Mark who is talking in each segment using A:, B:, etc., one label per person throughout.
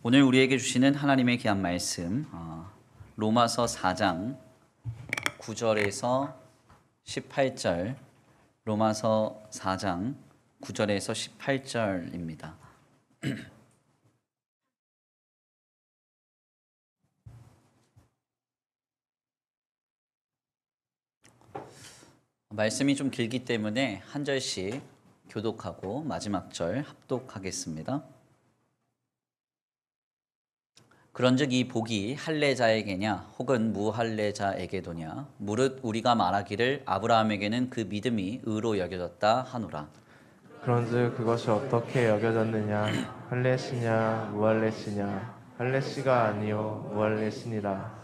A: 오늘 우리에게 주시는 하나님의 귀한 말씀 로마서 4장 9절에서 18절 로마서 4장 9절에서 18절입니다. 말씀이 좀 길기 때문에 한 절씩 교독하고 마지막 절 합독하겠습니다. 그런즉 이 복이 할례자에게냐 혹은 무할례자에게도냐 무릇 우리가 말하기를 아브라함에게는 그 믿음이 의로 여겨졌다 하노라.
B: 그런즉 그것이 어떻게 여겨졌느냐 할례시냐 무할례시냐 할례시가 아니요 무할례시니라.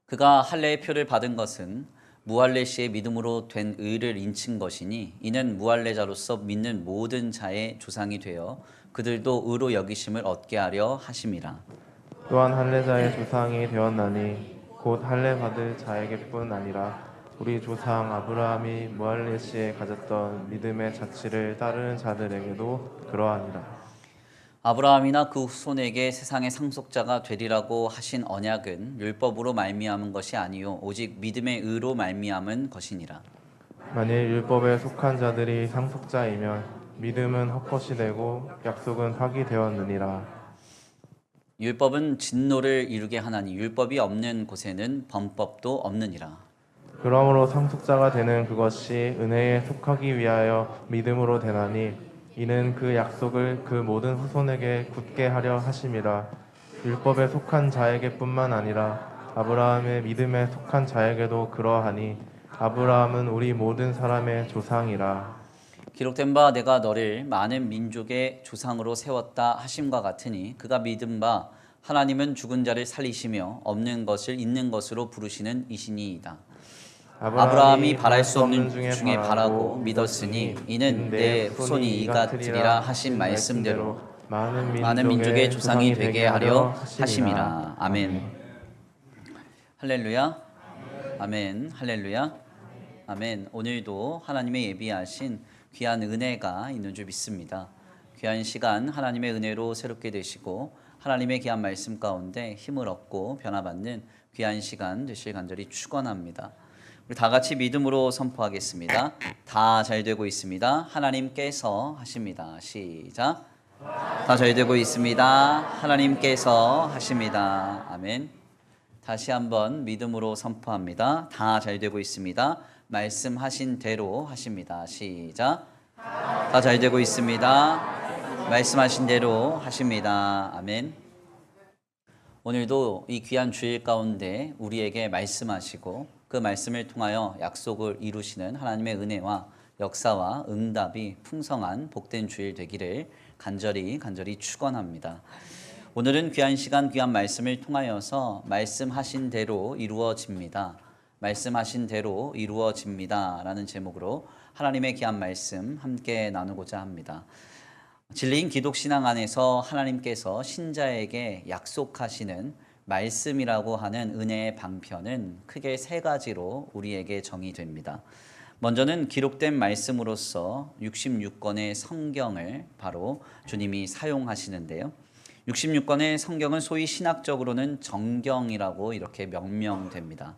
A: 그가 할례의 표를 받은 것은 무할례시의 믿음으로 된 의를 인친 것이니 이는 무할례자로서 믿는 모든 자의 조상이 되어 그들도 의로 여기심을 얻게 하려 하심이라.
B: 또한 할례자의 조상이 되었나니 곧 할례 받을 자에게뿐 아니라 우리 조상 아브라함이 무할례시에 가졌던 믿음의 자취를 따르는 자들에게도 그러하니라.
A: 아브라함이나 그 후손에게 세상의 상속자가 되리라고 하신 언약은 율법으로 말미암은 것이 아니요 오직 믿음의 의로 말미암은 것이니라.
B: 만일 율법에 속한 자들이 상속자이면 믿음은 헛것이 되고 약속은 파기되었느니라.
A: 율법은 진노를 이루게 하나니 율법이 없는 곳에는 범법도 없느니라.
B: 그러므로 상속자가 되는 그것이 은혜에 속하기 위하여 믿음으로 되나니 이는 그 약속을 그 모든 후손에게 굳게 하려 하심이라. 율법에 속한 자에게뿐만 아니라 아브라함의 믿음에 속한 자에게도 그러하니 아브라함은 우리 모든 사람의 조상이라.
A: 기록된 바 내가 너를 많은 민족의 조상으로 세웠다 하심과 같으니 그가 믿은 바 하나님은 죽은 자를 살리시며 없는 것을 있는 것으로 부르시는 이시니이다. 아브라함이 바랄 수 없는 중에 바라고 믿었으니 이는 내 후손이 이가 되리라 하신 말씀대로 많은 민족의 조상이 되게 하려 하심이라. 아멘. 할렐루야. 아멘. 할렐루야. 아멘. 오늘도 하나님의 예비하신 귀한 은혜가 있는 줄 믿습니다. 귀한 시간 하나님의 은혜로 새롭게 되시고 하나님의 귀한 말씀 가운데 힘을 얻고 변화받는 귀한 시간 되실 간절히 축원합니다. 우리 다 같이 믿음으로 선포하겠습니다. 다 잘 되고 있습니다. 하나님께서 하십니다. 시작. 다 잘 되고 있습니다. 하나님께서 하십니다. 아멘. 다시 한번 믿음으로 선포합니다. 다 잘 되고 있습니다. 말씀하신 대로 하십니다. 시작. 다 잘 되고 있습니다. 말씀하신 대로 하십니다. 아멘. 오늘도 이 귀한 주일 가운데 우리에게 말씀하시고 그 말씀을 통하여 약속을 이루시는 하나님의 은혜와 역사와 응답이 풍성한 복된 주일 되기를 간절히 축원합니다. 오늘은 귀한 시간 귀한 말씀을 통하여서 말씀하신 대로 이루어집니다. 말씀하신 대로 이루어집니다 라는 제목으로 하나님의 귀한 말씀 함께 나누고자 합니다. 진리인 기독신앙 안에서 하나님께서 신자에게 약속하시는 말씀이라고 하는 은혜의 방편은 크게 세 가지로 우리에게 정의됩니다. 먼저는 기록된 말씀으로서 66권의 성경을 바로 주님이 사용하시는데요. 66권의 성경은 소위 신학적으로는 정경이라고 이렇게 명명됩니다.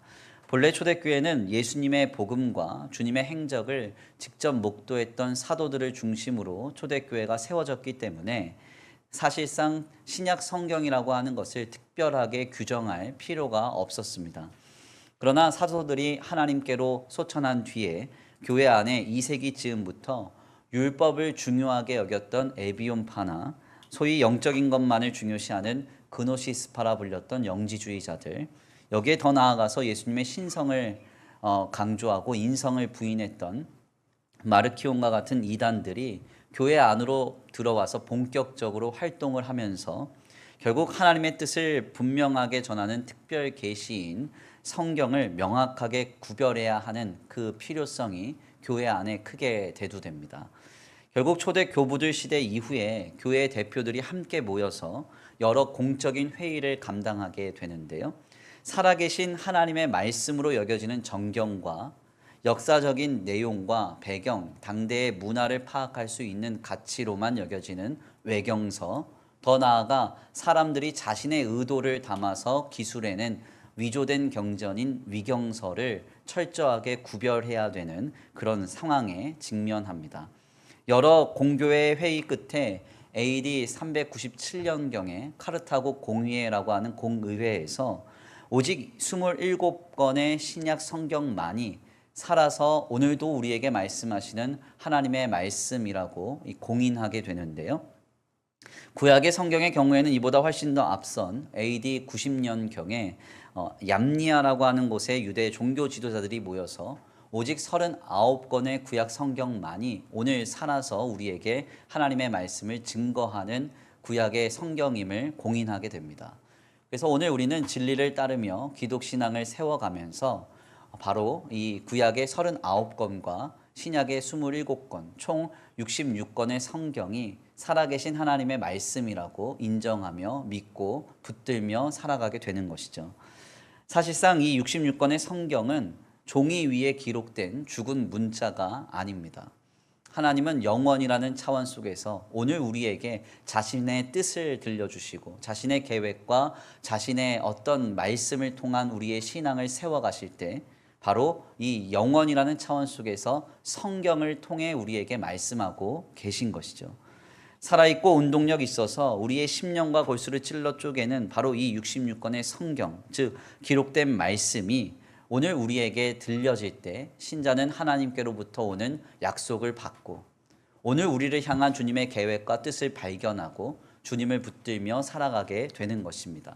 A: 본래 초대교회는 예수님의 복음과 주님의 행적을 직접 목도했던 사도들을 중심으로 초대교회가 세워졌기 때문에 사실상 신약 성경이라고 하는 것을 특별하게 규정할 필요가 없었습니다. 그러나 사도들이 하나님께로 소천한 뒤에 교회 안에 2세기 즈음부터 율법을 중요하게 여겼던 에비온파나 소위 영적인 것만을 중요시하는 그노시스파라 불렸던 영지주의자들, 여기에 더 나아가서 예수님의 신성을 강조하고 인성을 부인했던 마르키온과 같은 이단들이 교회 안으로 들어와서 본격적으로 활동을 하면서 결국 하나님의 뜻을 분명하게 전하는 특별 계시인 성경을 명확하게 구별해야 하는 그 필요성이 교회 안에 크게 대두됩니다. 결국 초대 교부들 시대 이후에 교회 대표들이 함께 모여서 여러 공적인 회의를 감당하게 되는데요. 살아계신 하나님의 말씀으로 여겨지는 정경과 역사적인 내용과 배경, 당대의 문화를 파악할 수 있는 가치로만 여겨지는 외경서, 더 나아가 사람들이 자신의 의도를 담아서 기술해낸 위조된 경전인 위경서를 철저하게 구별해야 되는 그런 상황에 직면합니다. 여러 공교회 회의 끝에 AD 397년경에 카르타고 공의회라고 하는 공의회에서 오직 27권의 신약 성경만이 살아서 오늘도 우리에게 말씀하시는 하나님의 말씀이라고 공인하게 되는데요. 구약의 성경의 경우에는 이보다 훨씬 더 앞선 AD 90년경에 얌니아라고 하는 곳에 유대 종교 지도자들이 모여서 오직 39권의 구약 성경만이 오늘 살아서 우리에게 하나님의 말씀을 증거하는 구약의 성경임을 공인하게 됩니다. 그래서 오늘 우리는 진리를 따르며 기독신앙을 세워가면서 바로 이 구약의 39권과 신약의 27권, 총 66권의 성경이 살아계신 하나님의 말씀이라고 인정하며 믿고 붙들며 살아가게 되는 것이죠. 사실상 이 66권의 성경은 종이 위에 기록된 죽은 문자가 아닙니다. 하나님은 영원이라는 차원 속에서 오늘 우리에게 자신의 뜻을 들려주시고 자신의 계획과 자신의 어떤 말씀을 통한 우리의 신앙을 세워가실 때 바로 이 영원이라는 차원 속에서 성경을 통해 우리에게 말씀하고 계신 것이죠. 살아있고 운동력 있어서 우리의 심령과 골수를 찔러 쪼개는 바로 이 66권의 성경, 즉 기록된 말씀이 오늘 우리에게 들려질 때 신자는 하나님께로부터 오는 약속을 받고 오늘 우리를 향한 주님의 계획과 뜻을 발견하고 주님을 붙들며 살아가게 되는 것입니다.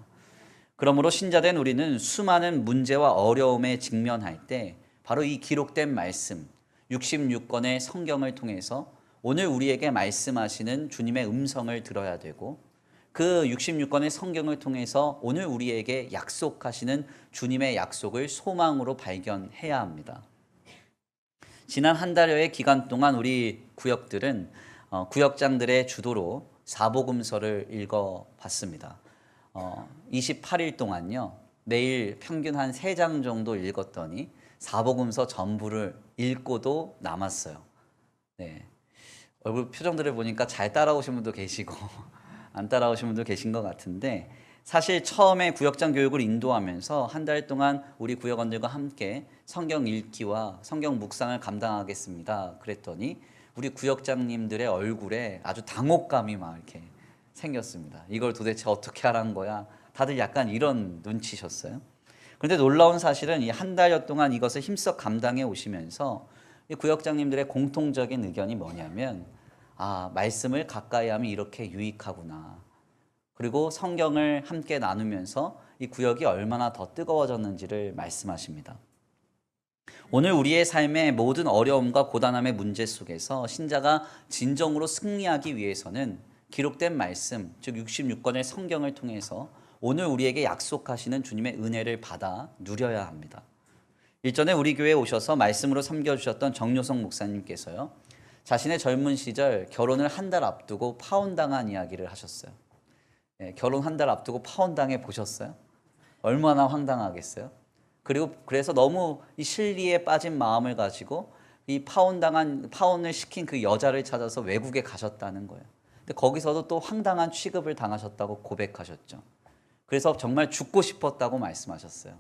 A: 그러므로 신자된 우리는 수많은 문제와 어려움에 직면할 때 바로 이 기록된 말씀 66권의 성경을 통해서 오늘 우리에게 말씀하시는 주님의 음성을 들어야 되고 그 66권의 성경을 통해서 오늘 우리에게 약속하시는 주님의 약속을 소망으로 발견해야 합니다. 지난 한 달여의 기간 동안 우리 구역들은 구역장들의 주도로 사복음서를 읽어봤습니다. 28일 동안요. 매일 평균 한 3장 정도 읽었더니 사복음서 전부를 읽고도 남았어요. 네. 얼굴 표정들을 보니까 잘 따라오신 분도 계시고 안 따라오신 분도 계신 것 같은데 사실 처음에 구역장 교육을 인도하면서 한 달 동안 우리 구역원들과 함께 성경 읽기와 성경 묵상을 감당하겠습니다. 그랬더니 우리 구역장님들의 얼굴에 아주 당혹감이 막 이렇게 생겼습니다. 이걸 도대체 어떻게 하라는 거야? 다들 약간 이런 눈치셨어요. 그런데 놀라운 사실은 이 한 달여 동안 이것을 힘써 감당해 오시면서 이 구역장님들의 공통적인 의견이 뭐냐면 말씀을 가까이 하면 이렇게 유익하구나. 그리고 성경을 함께 나누면서 이 구역이 얼마나 더 뜨거워졌는지를 말씀하십니다. 오늘 우리의 삶의 모든 어려움과 고단함의 문제 속에서 신자가 진정으로 승리하기 위해서는 기록된 말씀, 즉 66권의 성경을 통해서 오늘 우리에게 약속하시는 주님의 은혜를 받아 누려야 합니다. 일전에 우리 교회에 오셔서 말씀으로 섬겨주셨던 정요성 목사님께서요. 자신의 젊은 시절 결혼을 한 달 앞두고 파혼당한 이야기를 하셨어요. 결혼 한 달 앞두고 파혼당해 보셨어요? 얼마나 황당하겠어요? 그래서 너무 이 실리에 빠진 마음을 가지고 이 파혼을 시킨 그 여자를 찾아서 외국에 가셨다는 거예요. 근데 거기서도 또 황당한 취급을 당하셨다고 고백하셨죠. 그래서 정말 죽고 싶었다고 말씀하셨어요.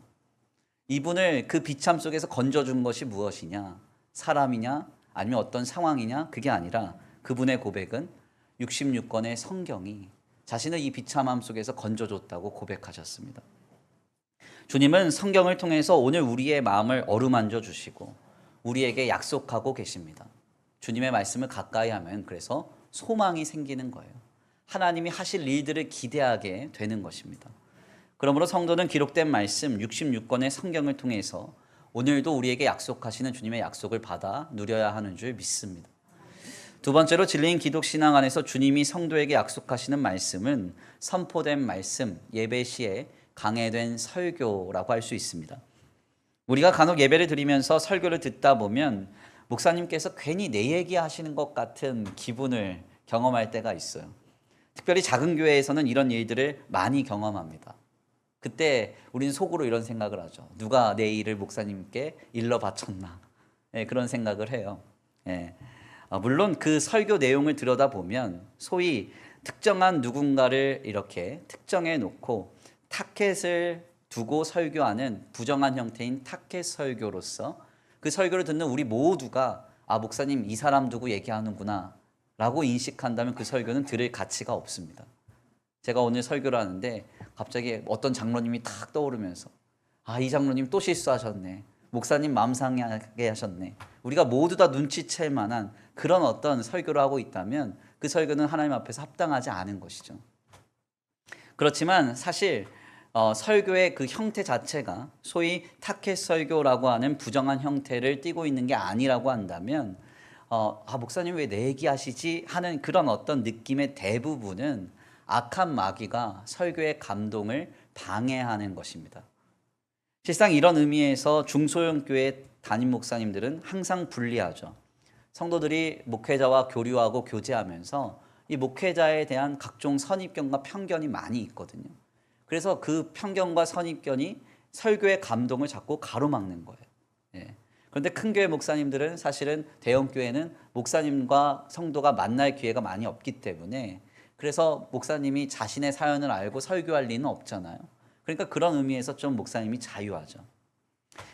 A: 이분을 그 비참 속에서 건져준 것이 무엇이냐? 사람이냐? 아니면 어떤 상황이냐? 그게 아니라 그분의 고백은 66권의 성경이 자신을 이 비참함 속에서 건져줬다고 고백하셨습니다. 주님은 성경을 통해서 오늘 우리의 마음을 어루만져 주시고 우리에게 약속하고 계십니다. 주님의 말씀을 가까이 하면 그래서 소망이 생기는 거예요. 하나님이 하실 일들을 기대하게 되는 것입니다. 그러므로 성도는 기록된 말씀 66권의 성경을 통해서 오늘도 우리에게 약속하시는 주님의 약속을 받아 누려야 하는 줄 믿습니다. 두 번째로 진리인 기독신앙 안에서 주님이 성도에게 약속하시는 말씀은 선포된 말씀, 예배 시에 강해된 설교라고 할 수 있습니다. 우리가 간혹 예배를 드리면서 설교를 듣다 보면 목사님께서 괜히 내 얘기하시는 것 같은 기분을 경험할 때가 있어요. 특별히 작은 교회에서는 이런 일들을 많이 경험합니다. 그때 우리는 속으로 이런 생각을 하죠. 누가 내 일을 목사님께 일러 바쳤나. 그런 생각을 해요. 물론 그 설교 내용을 들여다보면 소위 특정한 누군가를 이렇게 특정해 놓고 타켓을 두고 설교하는 부정한 형태인 타켓 설교로서 그 설교를 듣는 우리 모두가 아, 목사님 이 사람 두고 얘기하는구나 라고 인식한다면 그 설교는 들을 가치가 없습니다. 제가 오늘 설교를 하는데 갑자기 어떤 장로님이 탁 떠오르면서 아, 이 장로님 또 실수하셨네. 목사님 마음 상하게 하셨네. 우리가 모두 다 눈치챌 만한 그런 어떤 설교를 하고 있다면 그 설교는 하나님 앞에서 합당하지 않은 것이죠. 그렇지만 사실 설교의 그 형태 자체가 소위 타켓 설교라고 하는 부정한 형태를 띠고 있는 게 아니라고 한다면 아, 목사님 왜 내 얘기하시지 하는 그런 어떤 느낌의 대부분은 악한 마귀가 설교의 감동을 방해하는 것입니다. 실상 이런 의미에서 중소형 교회 담임 목사님들은 항상 불리하죠. 성도들이 목회자와 교류하고 교제하면서 이 목회자에 대한 각종 선입견과 편견이 많이 있거든요. 그래서 그 편견과 선입견이 설교의 감동을 자꾸 가로막는 거예요. 예. 그런데 큰 교회 목사님들은 사실은 대형 교회는 목사님과 성도가 만날 기회가 많이 없기 때문에 그래서 목사님이 자신의 사연을 알고 설교할 리는 없잖아요. 그러니까 그런 의미에서 좀 목사님이 자유하죠.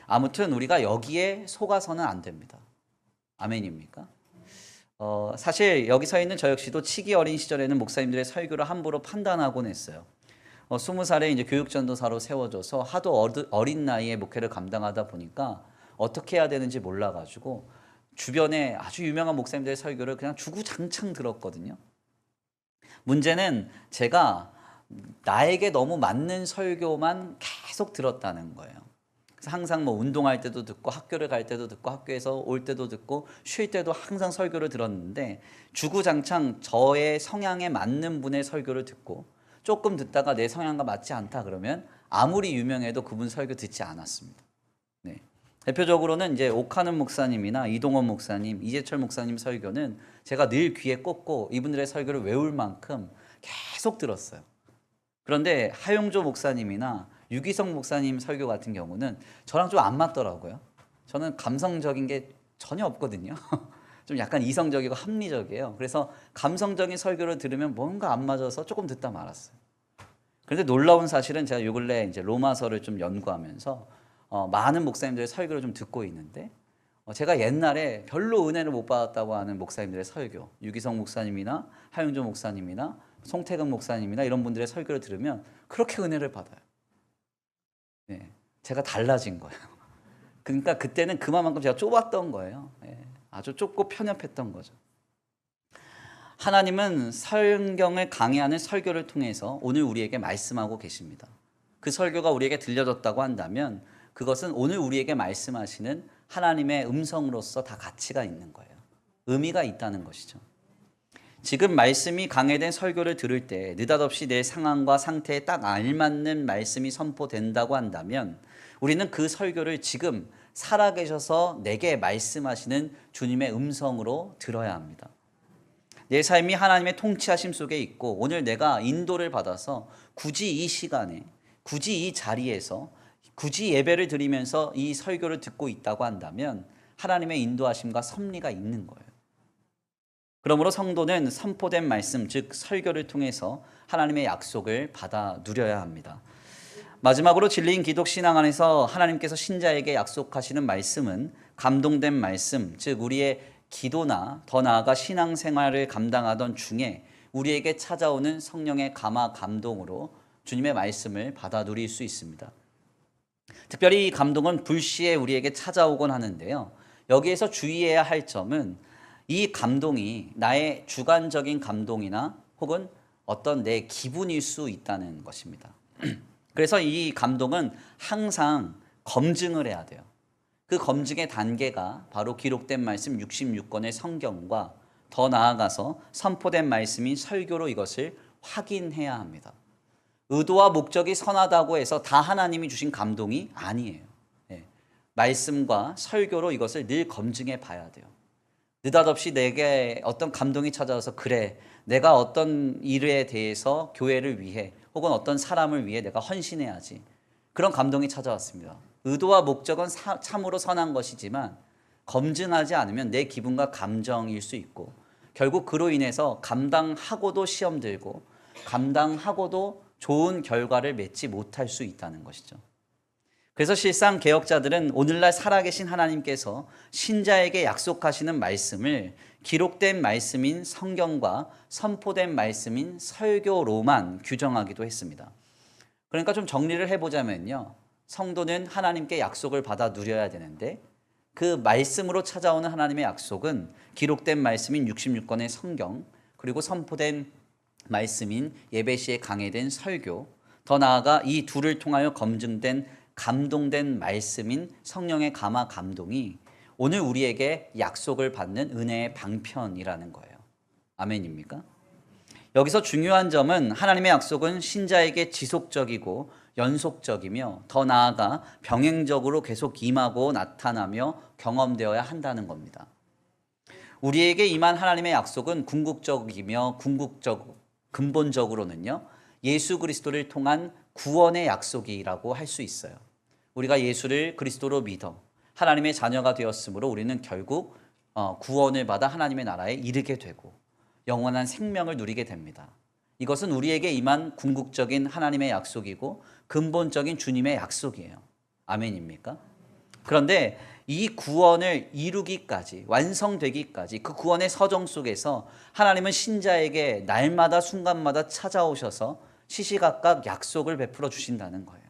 A: 아무튼 우리가 여기에 속아서는 안 됩니다. 아멘입니까? 사실 여기 서 있는 저 역시도 치기 어린 시절에는 목사님들의 설교를 함부로 판단하곤 했어요. 20살에 이제 교육전도사로 세워져서 하도 어린 나이에 목회를 감당하다 보니까 어떻게 해야 되는지 몰라가지고 주변에 아주 유명한 목사님들의 설교를 그냥 주구장창 들었거든요. 문제는 제가 나에게 너무 맞는 설교만 계속 들었다는 거예요. 그래서 항상 뭐 운동할 때도 듣고 학교를 갈 때도 듣고 학교에서 올 때도 듣고 쉴 때도 항상 설교를 들었는데 주구장창 저의 성향에 맞는 분의 설교를 듣고 조금 듣다가 내 성향과 맞지 않다 그러면 아무리 유명해도 그분 설교 듣지 않았습니다. 네. 대표적으로는 이제 옥하는 목사님이나 이동원 목사님, 이재철 목사님 설교는 제가 늘 귀에 꽂고 이분들의 설교를 외울 만큼 계속 들었어요. 그런데 하용조 목사님이나 유기성 목사님 설교 같은 경우는 저랑 좀 안 맞더라고요. 저는 감성적인 게 전혀 없거든요. 좀 약간 이성적이고 합리적이에요. 그래서 감성적인 설교를 들으면 뭔가 안 맞아서 조금 듣다 말았어요. 그런데 놀라운 사실은 제가 요 근래 이제 로마서를 좀 연구하면서 많은 목사님들의 설교를 좀 듣고 있는데 제가 옛날에 별로 은혜를 못 받았다고 하는 목사님들의 설교, 유기성 목사님이나 하용조 목사님이나 송태근 목사님이나 이런 분들의 설교를 들으면 그렇게 은혜를 받아요. 네, 제가 달라진 거예요. 그러니까 그때는 그만큼 제가 좁았던 거예요. 네, 아주 좁고 편협했던 거죠. 하나님은 성경을 강해하는 설교를 통해서 오늘 우리에게 말씀하고 계십니다. 그 설교가 우리에게 들려졌다고 한다면 그것은 오늘 우리에게 말씀하시는 하나님의 음성으로서 다 가치가 있는 거예요. 의미가 있다는 것이죠. 지금 말씀이 강해된 설교를 들을 때 느닷없이 내 상황과 상태에 딱 알맞는 말씀이 선포된다고 한다면 우리는 그 설교를 지금 살아계셔서 내게 말씀하시는 주님의 음성으로 들어야 합니다. 내 삶이 하나님의 통치하심 속에 있고 오늘 내가 인도를 받아서 굳이 이 시간에 굳이 이 자리에서 굳이 예배를 드리면서 이 설교를 듣고 있다고 한다면 하나님의 인도하심과 섭리가 있는 거예요. 그러므로 성도는 선포된 말씀, 즉 설교를 통해서 하나님의 약속을 받아 누려야 합니다. 마지막으로 진리인 기독 신앙 안에서 하나님께서 신자에게 약속하시는 말씀은 감동된 말씀, 즉 우리의 기도나 더 나아가 신앙생활을 감당하던 중에 우리에게 찾아오는 성령의 감화 감동으로 주님의 말씀을 받아 누릴 수 있습니다. 특별히 이 감동은 불시에 우리에게 찾아오곤 하는데요. 여기에서 주의해야 할 점은 이 감동이 나의 주관적인 감동이나 혹은 어떤 내 기분일 수 있다는 것입니다. 그래서 이 감동은 항상 검증을 해야 돼요. 그 검증의 단계가 바로 기록된 말씀 66권의 성경과 더 나아가서 선포된 말씀인 설교로 이것을 확인해야 합니다. 의도와 목적이 선하다고 해서 다 하나님이 주신 감동이 아니에요. 말씀과 설교로 이것을 늘 검증해 봐야 돼요. 느닷없이 내게 어떤 감동이 찾아와서 그래, 내가 어떤 일에 대해서 교회를 위해 혹은 어떤 사람을 위해 내가 헌신해야지. 그런 감동이 찾아왔습니다. 의도와 목적은 참으로 선한 것이지만 검증하지 않으면 내 기분과 감정일 수 있고 결국 그로 인해서 감당하고도 시험 들고 감당하고도 좋은 결과를 맺지 못할 수 있다는 것이죠. 그래서 실상 개혁자들은 오늘날 살아계신 하나님께서 신자에게 약속하시는 말씀을 기록된 말씀인 성경과 선포된 말씀인 설교로만 규정하기도 했습니다. 그러니까 좀 정리를 해보자면요. 성도는 하나님께 약속을 받아 누려야 되는데 그 말씀으로 찾아오는 하나님의 약속은 기록된 말씀인 66권의 성경, 그리고 선포된 말씀인 예배시에 강해된 설교, 더 나아가 이 둘을 통하여 검증된 감동된 말씀인 성령의 감화 감동이 오늘 우리에게 약속을 받는 은혜의 방편이라는 거예요. 아멘입니까? 여기서 중요한 점은 하나님의 약속은 신자에게 지속적이고 연속적이며 더 나아가 병행적으로 계속 임하고 나타나며 경험되어야 한다는 겁니다. 우리에게 임한 하나님의 약속은 궁극적이며 근본적으로는요, 예수 그리스도를 통한 구원의 약속이라고 할 수 있어요. 우리가 예수를 그리스도로 믿어 하나님의 자녀가 되었으므로 우리는 결국 구원을 받아 하나님의 나라에 이르게 되고 영원한 생명을 누리게 됩니다. 이것은 우리에게 임한 궁극적인 하나님의 약속이고 근본적인 주님의 약속이에요. 아멘입니까? 그런데 이 구원을 이루기까지, 완성되기까지 그 구원의 서정 속에서 하나님은 신자에게 날마다 순간마다 찾아오셔서 시시각각 약속을 베풀어 주신다는 거예요.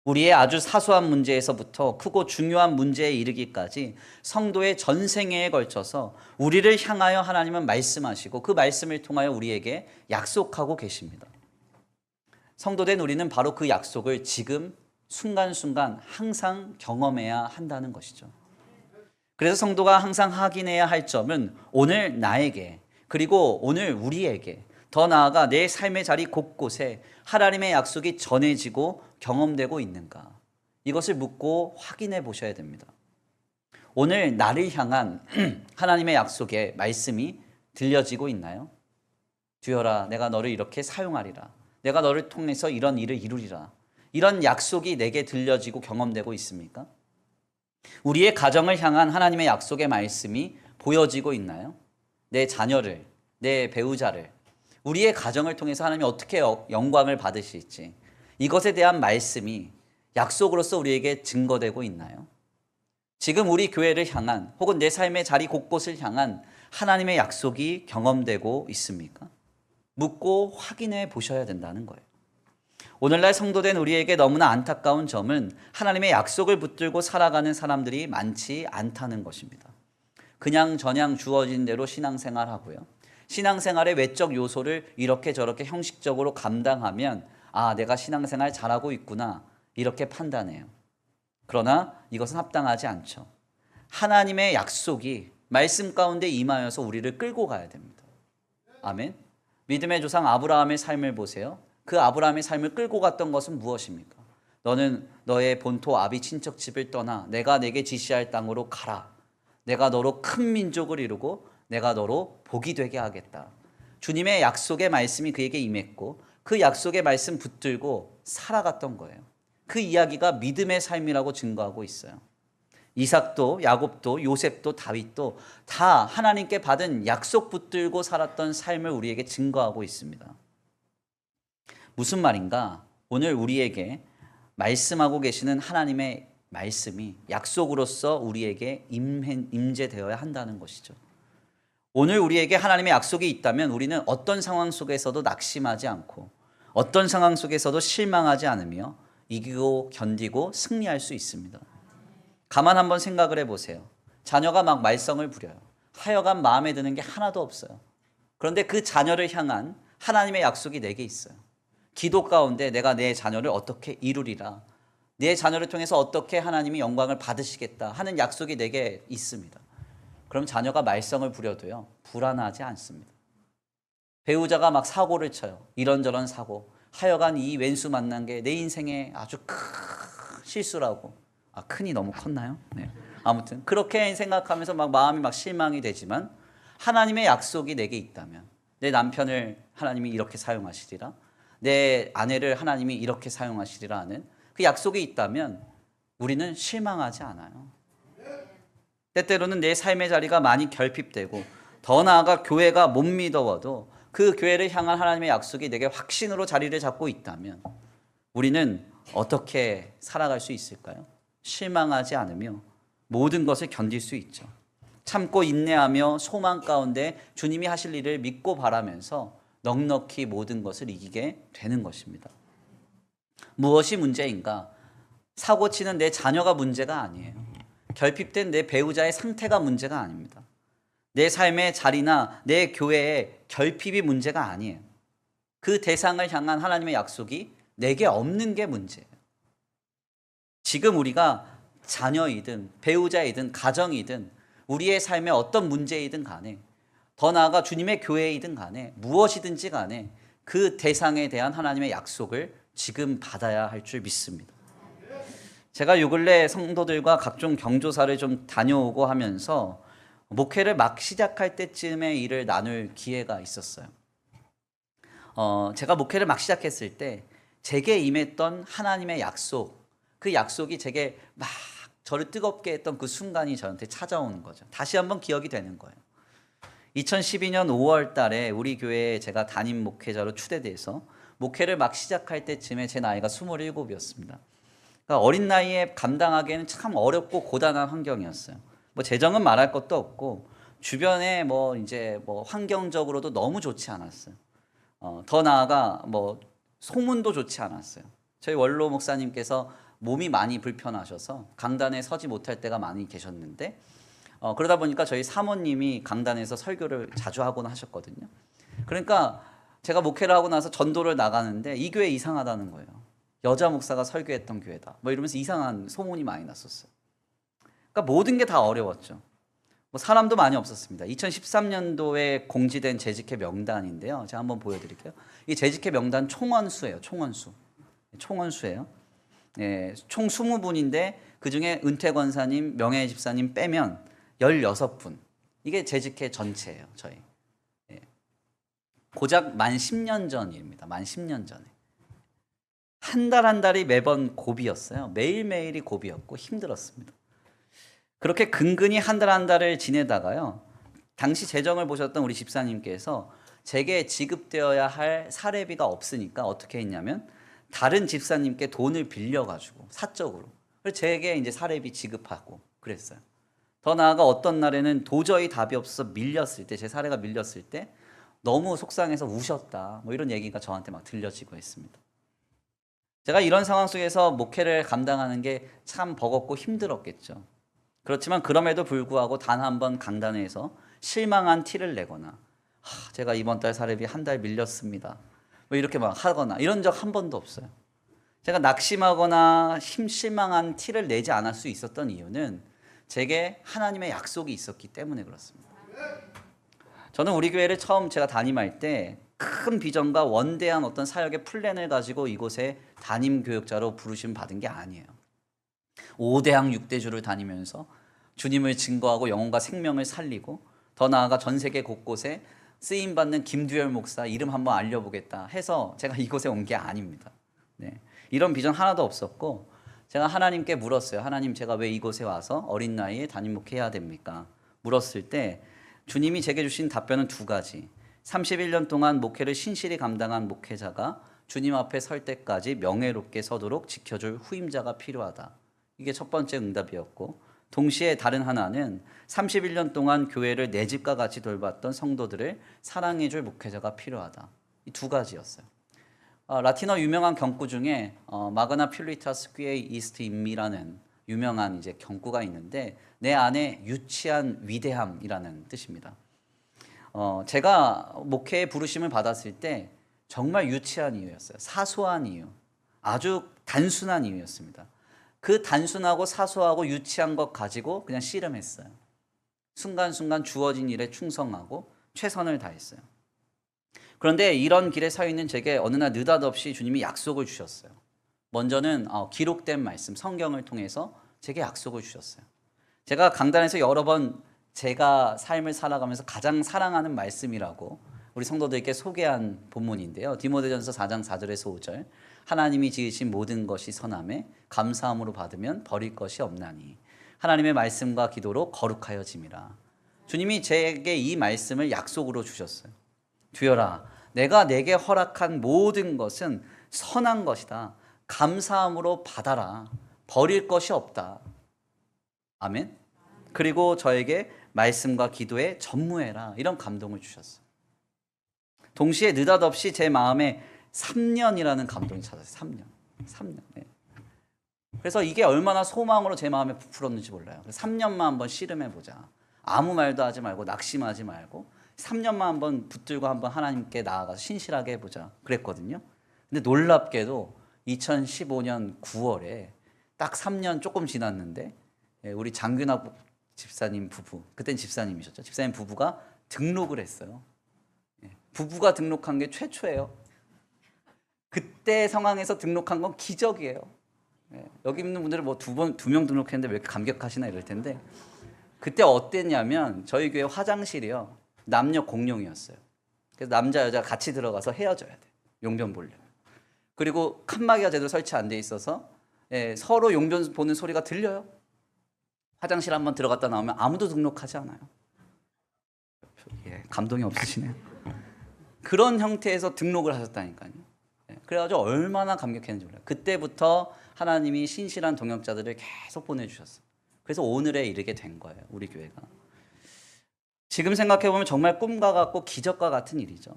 A: 우리의 아주 사소한 문제에서부터 크고 중요한 문제에 이르기까지 성도의 전생애에 걸쳐서 우리를 향하여 하나님은 말씀하시고 그 말씀을 통하여 우리에게 약속하고 계십니다. 성도된 우리는 바로 그 약속을 지금 순간순간 항상 경험해야 한다는 것이죠. 그래서 성도가 항상 확인해야 할 점은 오늘 나에게, 그리고 오늘 우리에게, 더 나아가 내 삶의 자리 곳곳에 하나님의 약속이 전해지고 경험되고 있는가, 이것을 묻고 확인해 보셔야 됩니다. 오늘 나를 향한 하나님의 약속의 말씀이 들려지고 있나요? 주여라, 내가 너를 이렇게 사용하리라, 내가 너를 통해서 이런 일을 이루리라, 이런 약속이 내게 들려지고 경험되고 있습니까? 우리의 가정을 향한 하나님의 약속의 말씀이 보여지고 있나요? 내 자녀를, 내 배우자를, 우리의 가정을 통해서 하나님이 어떻게 영광을 받으실지, 이것에 대한 말씀이 약속으로서 우리에게 증거되고 있나요? 지금 우리 교회를 향한, 혹은 내 삶의 자리 곳곳을 향한 하나님의 약속이 경험되고 있습니까? 묻고 확인해 보셔야 된다는 거예요. 오늘날 성도된 우리에게 너무나 안타까운 점은 하나님의 약속을 붙들고 살아가는 사람들이 많지 않다는 것입니다. 그냥 저냥 주어진 대로 신앙생활하고요, 신앙생활의 외적 요소를 이렇게 저렇게 형식적으로 감당하면 아, 내가 신앙생활 잘하고 있구나, 이렇게 판단해요. 그러나 이것은 합당하지 않죠. 하나님의 약속이 말씀 가운데 임하여서 우리를 끌고 가야 됩니다. 아멘. 믿음의 조상 아브라함의 삶을 보세요. 그 아브라함의 삶을 끌고 갔던 것은 무엇입니까? 너는 너의 본토 아비 친척 집을 떠나 내가 내게 지시할 땅으로 가라. 내가 너로 큰 민족을 이루고 내가 너로 복이 되게 하겠다. 주님의 약속의 말씀이 그에게 임했고 그 약속의 말씀 붙들고 살아갔던 거예요. 그 이야기가 믿음의 삶이라고 증거하고 있어요. 이삭도 야곱도 요셉도 다윗도 다 하나님께 받은 약속 붙들고 살았던 삶을 우리에게 증거하고 있습니다. 무슨 말인가? 오늘 우리에게 말씀하고 계시는 하나님의 말씀이 약속으로서 우리에게 임재되어야 한다는 것이죠. 오늘 우리에게 하나님의 약속이 있다면 우리는 어떤 상황 속에서도 낙심하지 않고 어떤 상황 속에서도 실망하지 않으며 이기고 견디고 승리할 수 있습니다. 가만 한번 생각을 해보세요. 자녀가 막 말썽을 부려요. 하여간 마음에 드는 게 하나도 없어요. 그런데 그 자녀를 향한 하나님의 약속이 내게 있어요. 기도 가운데 내가 내 자녀를 어떻게 이루리라, 내 자녀를 통해서 어떻게 하나님이 영광을 받으시겠다 하는 약속이 내게 있습니다. 그럼 자녀가 말썽을 부려도요, 불안하지 않습니다. 배우자가 막 사고를 쳐요. 이런저런 사고. 하여간 이 왼수 만난 게 내 인생에 아주 큰 실수라고. 큰이 너무 컸나요? 네. 아무튼 그렇게 생각하면서 막 마음이 막 실망이 되지만 하나님의 약속이 내게 있다면, 내 남편을 하나님이 이렇게 사용하시리라, 내 아내를 하나님이 이렇게 사용하시리라 하는 그 약속이 있다면 우리는 실망하지 않아요. 때때로는 내 삶의 자리가 많이 결핍되고 더 나아가 교회가 못 믿어워도 그 교회를 향한 하나님의 약속이 내게 확신으로 자리를 잡고 있다면 우리는 어떻게 살아갈 수 있을까요? 실망하지 않으며 모든 것을 견딜 수 있죠. 참고 인내하며 소망 가운데 주님이 하실 일을 믿고 바라면서 넉넉히 모든 것을 이기게 되는 것입니다. 무엇이 문제인가? 사고치는 내 자녀가 문제가 아니에요. 결핍된 내 배우자의 상태가 문제가 아닙니다. 내 삶의 자리나 내 교회의 결핍이 문제가 아니에요. 그 대상을 향한 하나님의 약속이 내게 없는 게 문제예요. 지금 우리가 자녀이든 배우자이든 가정이든 우리의 삶에 어떤 문제이든 간에 더 나아가 주님의 교회이든 간에 무엇이든지 간에 그 대상에 대한 하나님의 약속을 지금 받아야 할 줄 믿습니다. 제가 요 근래 성도들과 각종 경조사를 좀 다녀오고 하면서 목회를 막 시작할 때쯤에 일을 나눌 기회가 있었어요. 제가 목회를 막 시작했을 때 제게 임했던 하나님의 약속, 그 약속이 제게 막 저를 뜨겁게 했던 그 순간이 저한테 찾아오는 거죠. 다시 한번 기억이 되는 거예요. 2012년 5월 달에 우리 교회에 제가 담임 목회자로 추대돼서 목회를 막 시작할 때쯤에 제 나이가 27이었습니다. 그러니까 어린 나이에 감당하기에는 참 어렵고 고단한 환경이었어요. 뭐 재정은 말할 것도 없고 주변에 이제 환경적으로도 너무 좋지 않았어요. 더 나아가 소문도 좋지 않았어요. 저희 원로 목사님께서 몸이 많이 불편하셔서 강단에 서지 못할 때가 많이 계셨는데 그러다 보니까 저희 사모님이 강단에서 설교를 자주 하곤 하셨거든요. 그러니까 제가 목회를 하고 나서 전도를 나가는데 이 교회 이상하다는 거예요. 여자 목사가 설교했던 교회다. 이러면서 이상한 소문이 많이 났었어요. 그러니까 모든 게 다 어려웠죠. 사람도 많이 없었습니다. 2013년도에 공지된 재직회 명단인데요. 제가 한번 보여드릴게요. 이 재직회 명단 총원수예요. 총원수예요. 예, 총 20분인데 그중에 은퇴 권사님, 명예 집사님 빼면 16분. 이게 재직회 전체예요. 저희. 예. 고작 만 10년 전입니다. 만 10년 전에. 한 달 한 달이 매번 고비였어요. 매일매일이 고비였고 힘들었습니다. 그렇게 근근히 한 달 한 달을 지내다가요. 당시 재정을 보셨던 우리 집사님께서 제게 지급되어야 할 사례비가 없으니까 어떻게 했냐면 다른 집사님께 돈을 빌려가지고 사적으로 제게 이제 사례비 지급하고 그랬어요. 더 나아가 어떤 날에는 도저히 답이 없어서 밀렸을 때, 제 사례가 밀렸을 때 너무 속상해서 우셨다. 이런 얘기가 저한테 막 들려지고 했습니다. 제가 이런 상황 속에서 목회를 감당하는 게 참 버겁고 힘들었겠죠. 그렇지만 그럼에도 불구하고 단 한 번 강단에서 실망한 티를 내거나 제가 이번 달 사례비 한 달 밀렸습니다. 이렇게 막 하거나 이런 적 한 번도 없어요. 제가 낙심하거나 실망한 티를 내지 않을 수 있었던 이유는 제게 하나님의 약속이 있었기 때문에 그렇습니다. 저는 우리 교회를 처음 제가 담임할 때 큰 비전과 원대한 어떤 사역의 플랜을 가지고 이곳에 담임 교육자로 부르심 받은 게 아니에요. 5대학 6대주를 다니면서 주님을 증거하고 영혼과 생명을 살리고 더 나아가 전 세계 곳곳에 쓰임받는 김두열 목사 이름 한번 알려보겠다 해서 제가 이곳에 온 게 아닙니다. 네. 이런 비전 하나도 없었고 제가 하나님께 물었어요. 하나님, 제가 왜 이곳에 와서 어린 나이에 담임 목회해야 됩니까? 물었을 때 주님이 제게 주신 답변은 두 가지. 31년 동안 목회를 신실히 감당한 목회자가 주님 앞에 설 때까지 명예롭게 서도록 지켜줄 후임자가 필요하다. 이게 첫 번째 응답이었고 동시에 다른 하나는 31년 동안 교회를 내 집과 같이 돌봤던 성도들을 사랑해줄 목회자가 필요하다. 이 두 가지였어요. 라틴어 유명한 경구 중에 마그나 필리타스 퀴에이 이스트 임미라는 유명한 이제 경구가 있는데 내 안에 유치한 위대함이라는 뜻입니다. 제가 목회의 부르심을 받았을 때 정말 유치한 이유였어요. 사소한 이유, 아주 단순한 이유였습니다. 그 단순하고 사소하고 유치한 것 가지고 그냥 씨름했어요. 순간순간 주어진 일에 충성하고 최선을 다했어요. 그런데 이런 길에 서 있는 제게 어느 날 느닷없이 주님이 약속을 주셨어요. 먼저는 기록된 말씀, 성경을 통해서 제게 약속을 주셨어요. 제가 강단에서 여러 번 제가 삶을 살아가면서 가장 사랑하는 말씀이라고 우리 성도들께 소개한 본문인데요. 디모데전서 4장 4절에서 5절. 하나님이 지으신 모든 것이 선함에 감사함으로 받으면 버릴 것이 없나니 하나님의 말씀과 기도로 거룩하여짐이라. 주님이 제게 이 말씀을 약속으로 주셨어요. 두여라, 내가 내게 허락한 모든 것은 선한 것이다. 감사함으로 받아라. 버릴 것이 없다. 아멘. 그리고 저에게 말씀과 기도에 전무해라. 이런 감동을 주셨어요. 동시에 느닷없이 제 마음에 3년이라는 감동이 찾았어요. 3년. 네. 그래서 이게 얼마나 소망으로 제 마음에 부풀었는지 몰라요. 3년만 한번 씨름해보자. 아무 말도 하지 말고 낙심하지 말고 3년만 한번 붙들고 한번 하나님께 나아가서 신실하게 해보자 그랬거든요. 근데 놀랍게도 2015년 9월에 딱 3년 조금 지났는데 우리 장균학 집사님 부부, 그땐 집사님이셨죠. 집사님 부부가 등록을 했어요. 부부가 등록한 게 최초예요. 그때 상황에서 등록한 건 기적이에요. 여기 있는 분들은 뭐 두 명 등록했는데 왜 이렇게 감격하시나 이럴 텐데, 그때 어땠냐면 저희 교회 화장실이요, 남녀 공용이었어요. 그래서 남자 여자 같이 들어가서 헤어져야 돼, 용변 보려면. 그리고 칸막이가 제대로 설치 안 돼 있어서 서로 용변 보는 소리가 들려요. 화장실 한번 들어갔다 나오면 아무도 등록하지 않아요. 감동이 없으시네요. 그런 형태에서 등록을 하셨다니까요. 그래가지고 얼마나 감격했는지 몰라요. 그때부터 하나님이 신실한 동역자들을 계속 보내주셨어요. 그래서 오늘에 이르게 된 거예요, 우리 교회가. 지금 생각해보면 정말 꿈과 같고 기적과 같은 일이죠.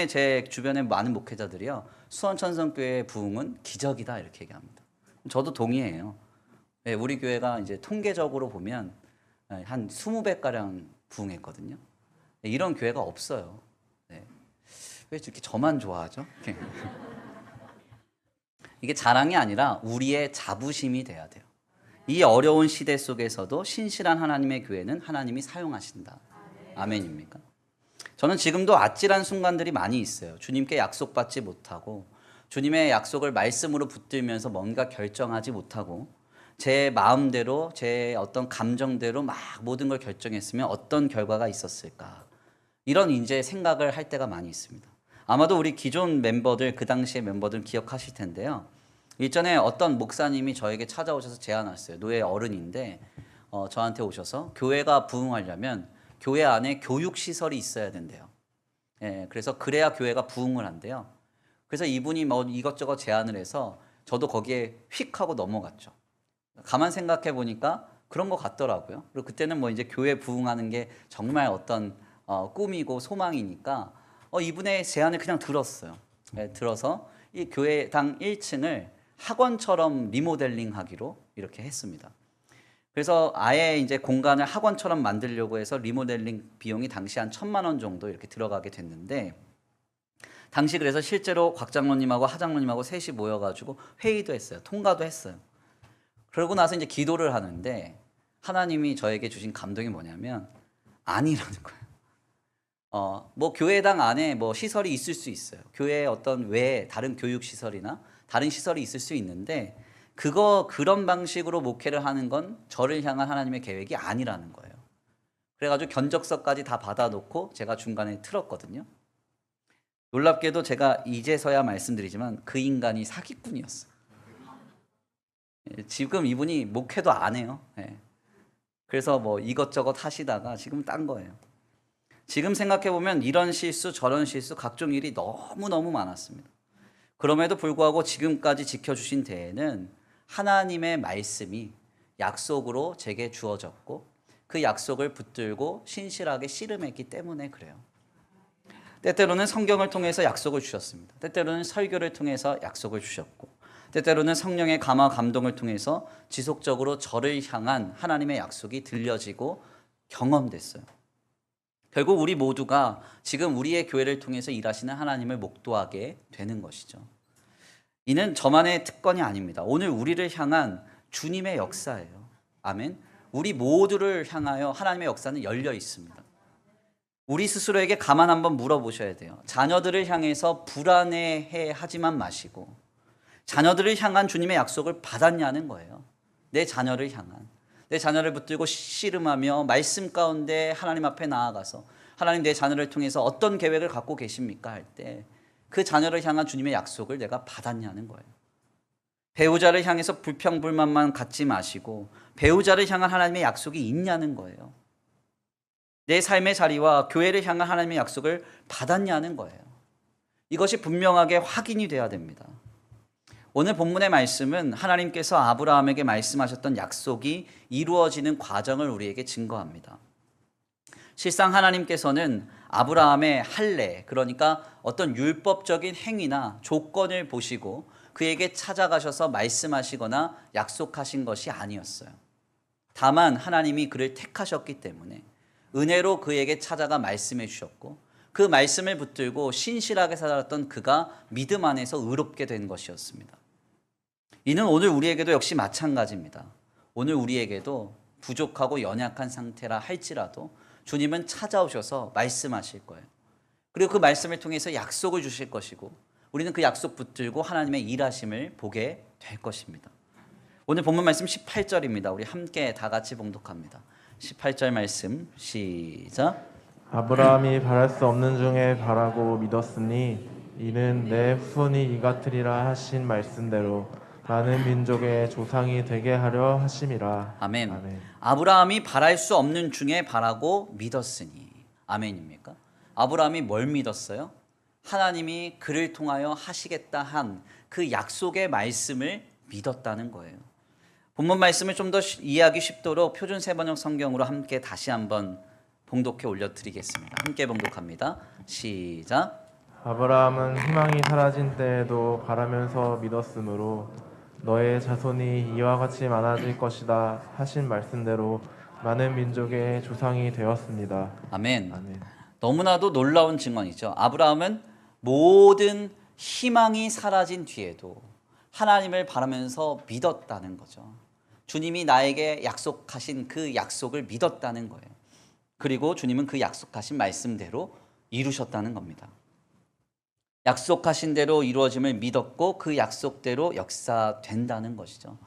A: 제 주변에 많은 목회자들이요, 수원천성교회의 부흥은 기적이다 이렇게 얘기합니다. 저도 동의해요. 우리 교회가 이제 통계적으로 보면 한 20배가량 부흥했거든요. 이런 교회가 없어요. 왜 이렇게 저만 좋아하죠? 이게 자랑이 아니라 우리의 자부심이 돼야 돼요. 이 어려운 시대 속에서도 신실한 하나님의 교회는 하나님이 사용하신다. 아멘입니까? 저는 지금도 아찔한 순간들이 많이 있어요. 주님께 약속받지 못하고 주님의 약속을 말씀으로 붙들면서 뭔가 결정하지 못하고 제 마음대로 제 어떤 감정대로 막 모든 걸 결정했으면 어떤 결과가 있었을까, 이런 이제 생각을 할 때가 많이 있습니다. 아마도 우리 기존 멤버들, 그 당시의 멤버들 기억하실 텐데요. 일전에 어떤 목사님이 저에게 찾아오셔서 제안했어요. 노예 어른인데 저한테 오셔서 교회가 부흥하려면 교회 안에 교육시설이 있어야 된대요. 그래서 그래야 교회가 부흥을 한대요. 그래서 이분이 뭐 이것저것 제안을 해서 저도 거기에 휙 하고 넘어갔죠. 가만 생각해 보니까 그런 것 같더라고요. 그리고 그때는 뭐 이제 교회 부흥하는 게 정말 어떤 꿈이고 소망이니까 이분의 제안을 그냥 들었어요. 들어서 이 교회당 1층을 학원처럼 리모델링 하기로 이렇게 했습니다. 그래서 아예 이제 공간을 학원처럼 만들려고 해서 리모델링 비용이 당시 한 1,000만 원 정도 이렇게 들어가게 됐는데, 당시 그래서 실제로 곽 장로님하고 하 장로님하고 셋이 모여가지고 회의도 했어요. 통과도 했어요. 그러고 나서 이제 기도를 하는데 하나님이 저에게 주신 감동이 뭐냐면 아니라는 거예요. 뭐 교회당 안에 뭐 시설이 있을 수 있어요. 교회에 어떤 외에 다른 교육 시설이나 다른 시설이 있을 수 있는데 그런 방식으로 목회를 하는 건 저를 향한 하나님의 계획이 아니라는 거예요. 그래가지고 견적서까지 다 받아놓고 제가 중간에 틀었거든요. 놀랍게도 제가 이제서야 말씀드리지만 그 인간이 사기꾼이었어요. 지금 이분이 목회도 안 해요. 그래서 뭐 이것저것 하시다가 지금 딴 거예요. 지금 생각해보면 이런 실수 저런 실수 각종 일이 너무너무 많았습니다. 그럼에도 불구하고 지금까지 지켜주신 데에는 하나님의 말씀이 약속으로 제게 주어졌고 그 약속을 붙들고 신실하게 씨름했기 때문에 그래요. 때때로는 성경을 통해서 약속을 주셨습니다. 때때로는 설교를 통해서 약속을 주셨고 때때로는 성령의 감화 감동을 통해서 지속적으로 저를 향한 하나님의 약속이 들려지고 경험됐어요. 결국 우리 모두가 지금 우리의 교회를 통해서 일하시는 하나님을 목도하게 되는 것이죠. 이는 저만의 특권이 아닙니다. 오늘 우리를 향한 주님의 역사예요. 아멘. 우리 모두를 향하여 하나님의 역사는 열려 있습니다. 우리 스스로에게 가만 한번 물어보셔야 돼요. 자녀들을 향해서 불안해해 하지만 마시고 자녀들을 향한 주님의 약속을 받았냐는 거예요. 내 자녀를 향한. 내 자녀를 붙들고 씨름하며 말씀 가운데 하나님 앞에 나아가서 하나님 내 자녀를 통해서 어떤 계획을 갖고 계십니까 할 때 그 자녀를 향한 주님의 약속을 내가 받았냐는 거예요. 배우자를 향해서 불평불만만 갖지 마시고 배우자를 향한 하나님의 약속이 있냐는 거예요. 내 삶의 자리와 교회를 향한 하나님의 약속을 받았냐는 거예요. 이것이 분명하게 확인이 돼야 됩니다. 오늘 본문의 말씀은 하나님께서 아브라함에게 말씀하셨던 약속이 이루어지는 과정을 우리에게 증거합니다. 실상 하나님께서는 아브라함의 할례, 그러니까 어떤 율법적인 행위나 조건을 보시고 그에게 찾아가셔서 말씀하시거나 약속하신 것이 아니었어요. 다만 하나님이 그를 택하셨기 때문에 은혜로 그에게 찾아가 말씀해 주셨고, 그 말씀을 붙들고 신실하게 살았던 그가 믿음 안에서 의롭게 된 것이었습니다. 이는 오늘 우리에게도 역시 마찬가지입니다. 오늘 우리에게도 부족하고 연약한 상태라 할지라도 주님은 찾아오셔서 말씀하실 거예요. 그리고 그 말씀을 통해서 약속을 주실 것이고, 우리는 그 약속 붙들고 하나님의 일하심을 보게 될 것입니다. 오늘 본문 말씀 18절입니다. 우리 함께 다 같이 봉독합니다. 18절 말씀 시작.
B: 아브라함이 바랄 수 없는 중에 바라고 믿었으니 이는 내 후손이 이같으리라 하신 말씀대로 많은 민족의 조상이 되게 하려 하심이라.
A: 아멘.
B: 아멘.
A: 아브라함이 바랄 수 없는 중에 바라고 믿었으니. 아멘입니까? 아브라함이 뭘 믿었어요? 하나님이 그를 통하여 하시겠다 한 그 약속의 말씀을 믿었다는 거예요. 본문 말씀을 좀 더 이해하기 쉽도록 표준 세번역 성경으로 함께 다시 한번 봉독해 올려드리겠습니다. 함께 봉독합니다. 시작.
B: 아브라함은 희망이 사라진 때에도 바라면서 믿었으므로 너의 자손이 이와 같이 많아질 것이다 하신 말씀대로 많은 민족의 조상이 되었습니다.
A: 아멘.
B: 아멘.
A: 너무나도 놀라운 증언이죠. 아브라함은 모든 희망이 사라진 뒤에도 하나님을 바라면서 믿었다는 거죠. 주님이 나에게 약속하신 그 약속을 믿었다는 거예요. 그리고 주님은 그 약속하신 말씀대로 이루셨다는 겁니다. 약속하신 대로 이루어짐을 믿었고 그 약속대로 역사된다는 것이죠.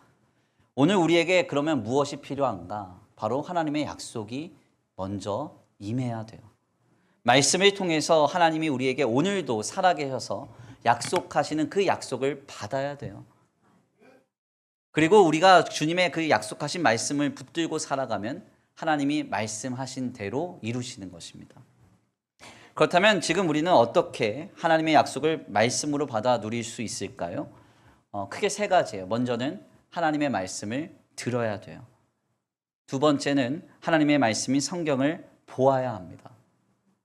A: 오늘 우리에게 그러면 무엇이 필요한가? 바로 하나님의 약속이 먼저 임해야 돼요. 말씀을 통해서 하나님이 우리에게 오늘도 살아계셔서 약속하시는 그 약속을 받아야 돼요. 그리고 우리가 주님의 그 약속하신 말씀을 붙들고 살아가면 하나님이 말씀하신 대로 이루시는 것입니다. 그렇다면 지금 우리는 어떻게 하나님의 약속을 말씀으로 받아 누릴 수 있을까요? 크게 세 가지예요. 먼저는 하나님의 말씀을 들어야 돼요. 두 번째는 하나님의 말씀인 성경을 보아야 합니다.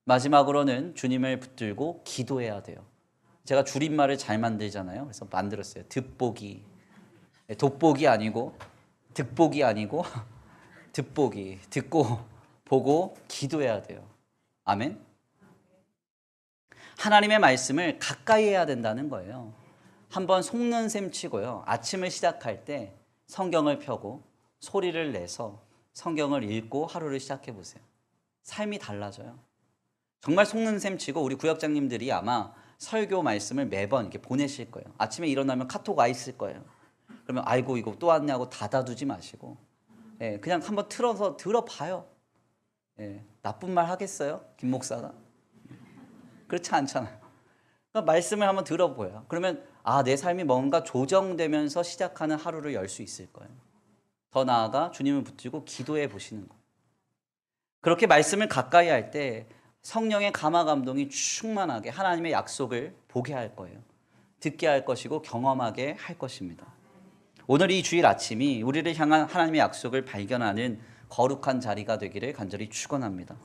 A: 마지막으로는 주님을 붙들고 기도해야 돼요. 제가 줄임말을 잘 만들잖아요. 그래서 만들었어요. 득보기. 돋보기 아니고 득보기 아니고 득보기. 듣고 보고 기도해야 돼요. 아멘. 하나님의 말씀을 가까이 해야 된다는 거예요. 한번 속는 셈 치고요. 아침을 시작할 때 성경을 펴고 소리를 내서 성경을 읽고 하루를 시작해 보세요. 삶이 달라져요. 정말 속는 셈 치고 우리 구역장님들이 아마 설교 말씀을 매번 이렇게 보내실 거예요. 아침에 일어나면 카톡 와 있을 거예요. 그러면 아이고 이거 또 왔냐고 닫아두지 마시고 그냥 한번 틀어서 들어봐요. 나쁜 말 하겠어요? 김 목사가? 그렇지 않잖아요. 그러니까 말씀을 한번 들어보여요. 그러면 내 삶이 뭔가 조정되면서 시작하는 하루를 열 수 있을 거예요. 더 나아가 주님을 붙들고 기도해 보시는 거예요. 그렇게 말씀을 가까이 할 때 성령의 감화 감동이 충만하게 하나님의 약속을 보게 할 거예요. 듣게 할 것이고 경험하게 할 것입니다. 오늘 이 주일 아침이 우리를 향한 하나님의 약속을 발견하는 거룩한 자리가 되기를 간절히 축원합니다.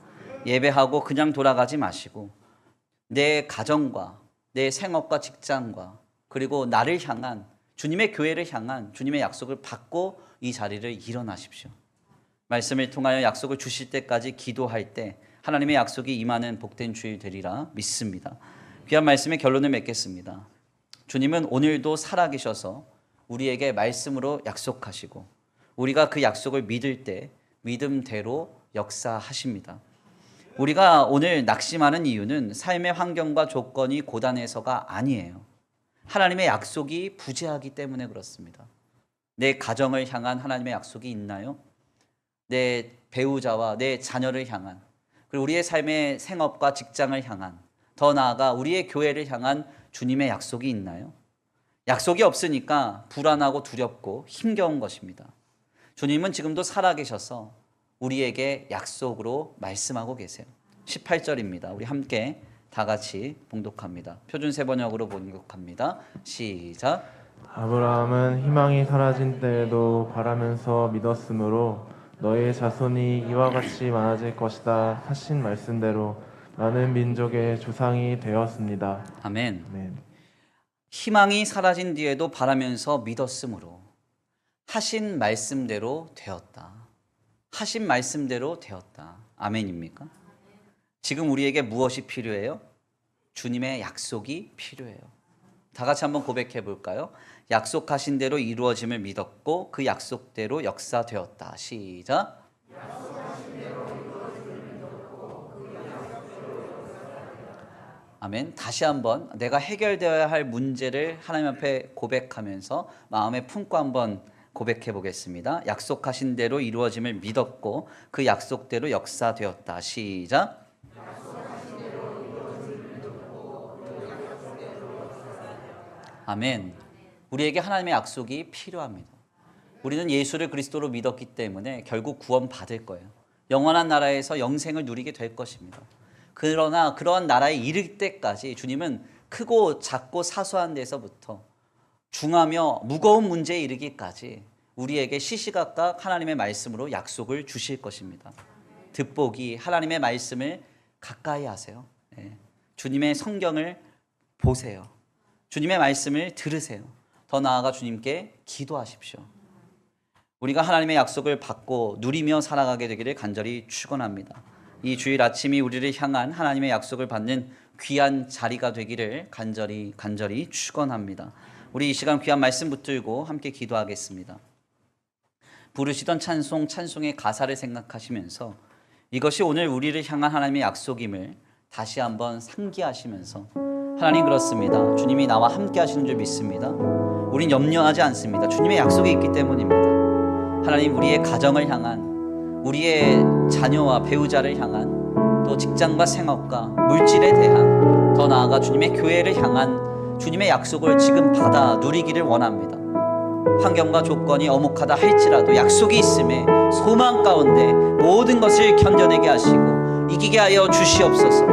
A: 예배하고 그냥 돌아가지 마시고 내 가정과 내 생업과 직장과 그리고 나를 향한 주님의 교회를 향한 주님의 약속을 받고 이 자리를 일어나십시오. 말씀을 통하여 약속을 주실 때까지 기도할 때 하나님의 약속이 임하는 복된 주일 되리라 믿습니다. 귀한 말씀의 결론을 맺겠습니다. 주님은 오늘도 살아계셔서 우리에게 말씀으로 약속하시고 우리가 그 약속을 믿을 때 믿음대로 역사하십니다. 우리가 오늘 낙심하는 이유는 삶의 환경과 조건이 고단해서가 아니에요. 하나님의 약속이 부재하기 때문에 그렇습니다. 내 가정을 향한 하나님의 약속이 있나요? 내 배우자와 내 자녀를 향한, 그리고 우리의 삶의 생업과 직장을 향한, 더 나아가 우리의 교회를 향한 주님의 약속이 있나요? 약속이 없으니까 불안하고 두렵고 힘겨운 것입니다. 주님은 지금도 살아계셔서 우리에게 약속으로 말씀하고 계세요. 18절입니다. 우리 함께 다 같이 봉독합니다. 표준세 번역으로 봉독합니다. 시작.
B: 아브라함은 희망이 사라진 때에도 바라면서 믿었으므로 너의 자손이 이와 같이 많아질 것이다 하신 말씀대로 많은 민족의 조상이 되었습니다.
A: 아멘.
B: 아멘.
A: 희망이 사라진 뒤에도 바라면서 믿었으므로 하신 말씀대로 되었다. 하신 말씀대로 되었다. 아멘입니까? 지금 우리에게 무엇이 필요해요? 주님의 약속이 필요해요. 다 같이 한번 고백해 볼까요? 약속하신 대로 이루어짐을 믿었고 그 약속대로 역사되었다. 시작. 아멘. 다시 한번 내가 해결되어야 할 문제를 하나님 앞에 고백하면서 마음에 품고 한번 고백해 보겠습니다. 약속하신 대로 이루어짐을 믿었고 그 약속대로 역사되었다. 시작. 아멘. 우리에게 하나님의 약속이 필요합니다. 우리는 예수를 그리스도로 믿었기 때문에 결국 구원 받을 거예요. 영원한 나라에서 영생을 누리게 될 것입니다. 그러나 그러한 나라에 이를 때까지 주님은 크고 작고 사소한 데서부터 중하며 무거운 문제에 이르기까지 우리에게 시시각각 하나님의 말씀으로 약속을 주실 것입니다. 득복이 하나님의 말씀을 가까이 하세요. 주님의 성경을 보세요. 주님의 말씀을 들으세요. 더 나아가 주님께 기도하십시오. 우리가 하나님의 약속을 받고 누리며 살아가게 되기를 간절히 축원합니다. 이 주일 아침이 우리를 향한 하나님의 약속을 받는 귀한 자리가 되기를 간절히 축원합니다. 우리 이 시간 귀한 말씀 붙들고 함께 기도하겠습니다. 부르시던 찬송의 가사를 생각하시면서 이것이 오늘 우리를 향한 하나님의 약속임을 다시 한번 상기하시면서 하나님 그렇습니다. 주님이 나와 함께 하시는 줄 믿습니다. 우린 염려하지 않습니다. 주님의 약속이 있기 때문입니다. 하나님 우리의 가정을 향한 우리의 자녀와 배우자를 향한 또 직장과 생업과 물질에 대한 더 나아가 주님의 교회를 향한 주님의 약속을 지금 받아 누리기를 원합니다. 환경과 조건이 어목하다 할지라도 약속이 있음에 소망 가운데 모든 것을 견뎌내게 하시고 이기게 하여 주시옵소서.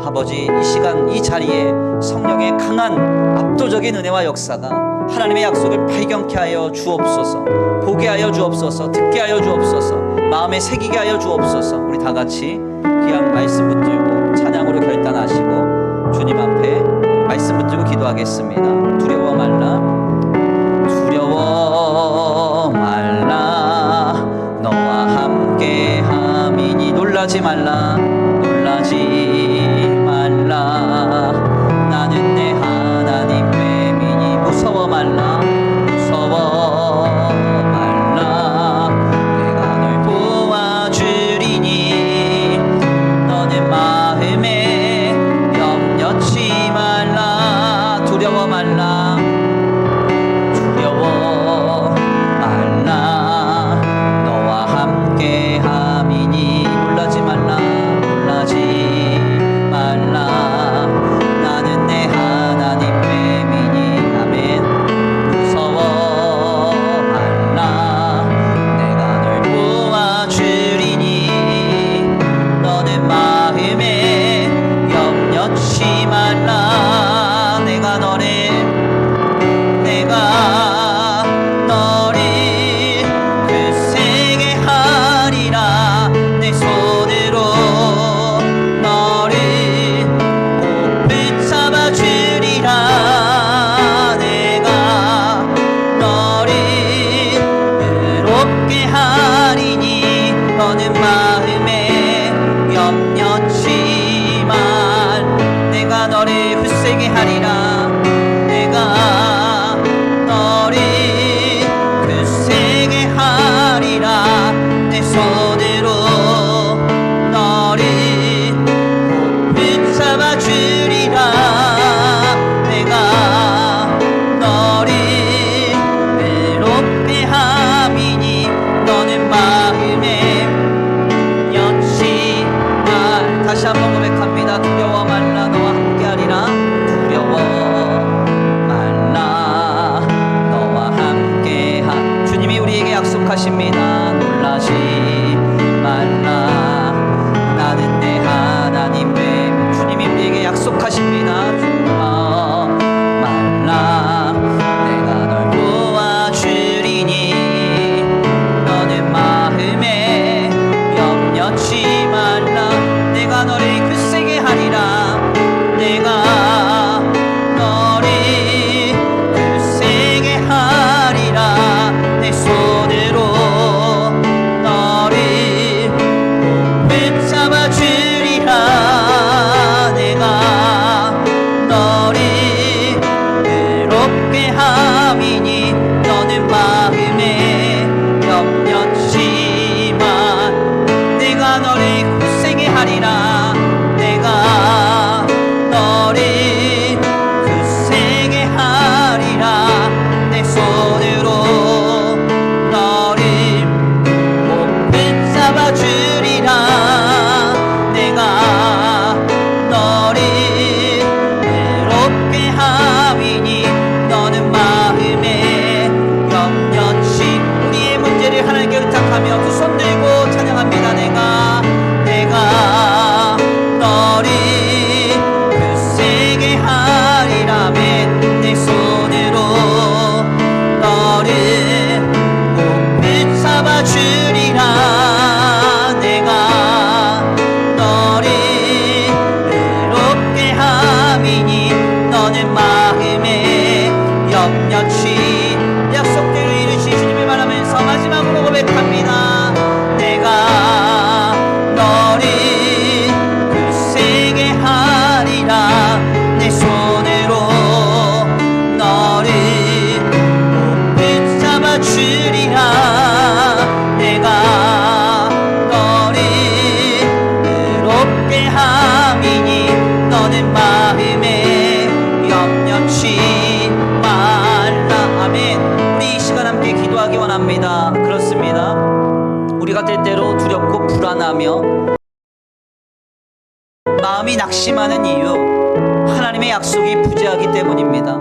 A: 아버지 이 시간 이 자리에 성령의 강한 압도적인 은혜와 역사가 하나님의 약속을 발견케 하여 주옵소서. 보게 하여 주옵소서. 듣게 하여 주옵소서. 마음에 새기게 하여 주옵소서. 우리 다 같이 귀한 말씀 붙들고 찬양으로 결단하시고 주님 앞에 말씀 붙들고 기도하겠습니다. 두려워 말라 너와 함께 함이니 놀라지 말라 나는 내 하나님 뱀이니 무서워 말라 내가 널 도와주리니 너는 마음에 염려치 말라 두려워 말라 너와 함께 함이니 놀라지 말라 나는 내 하나님 뱀이니 아멘 무서워 말라 내가 널 도와주리니 너는 마음에 염려치 말라 내가 너를 기도하며 마음이 낙심하는 이유, 하나님의 약속이 부재하기 때문입니다.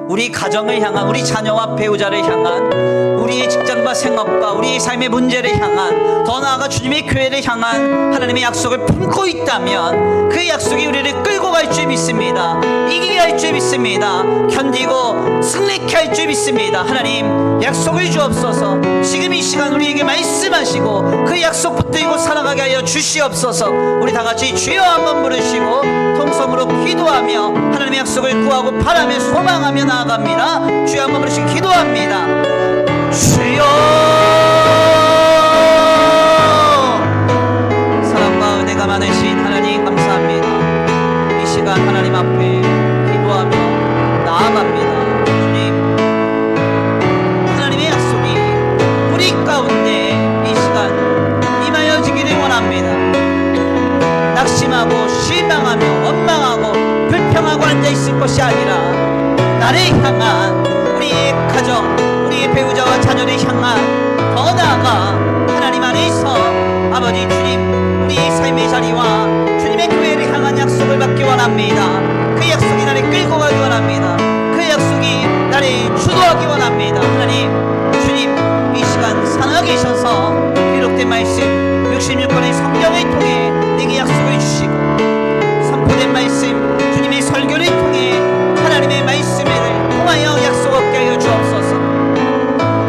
A: 우리 가정을 향한, 우리 자녀와 배우자를 향한, 우리의 직장과 생업과 우리의 삶의 문제를 향한, 더 나아가 주님의 교회를 향한 하나님의 약속을 품고 있다면 그 약속이 우리를 끌고 갈 줄 믿습니다. 이기게 할 줄 믿습니다. 견디고 승리케 할 줄 믿습니다. 하나님, 약속을 주옵소서. 지금 이 시간 우리에게 말씀하시고 그 약속 붙들고 살아가게 하여 주시옵소서. 우리 다 같이 주여 한번 부르시고 통성으로 기도하며 하나님의 약속을 구하고 바라며 소망하며 나아갑니다. 주여 한번 부르시고 기도합니다. 주여, 사랑과 은혜가 많으신 하나님 감사합니다. 이 시간 하나님 앞에 기도하며 나아갑니다. 주님, 하나님의 약속이 우리 가운데 이 시간 임하여지기를 원합니다. 낙심하고 실망하며 원망하고 불평하고 앉아있을 것이 아니라 나를 향한, 우리의 가정, 우리의 배우자와 자녀를 향한, 더 나아가 하나님 안에서 아버지 주님, 우리의 삶의 자리와 주님의 교회를 향한 약속을 받기 원합니다. 그 약속이 나를 끌고 가기 원합니다. 그 약속이 나를 주도하기 원합니다. 하나님, 주님, 이 시간 살아계셔서 기록된 말씀 66권의 성경을 통해 내게 약속을 주시고 선포된 말씀 주님의 설교를 통해 하나님의 말씀을 통하여 약속 얻게 하여 주옵소서.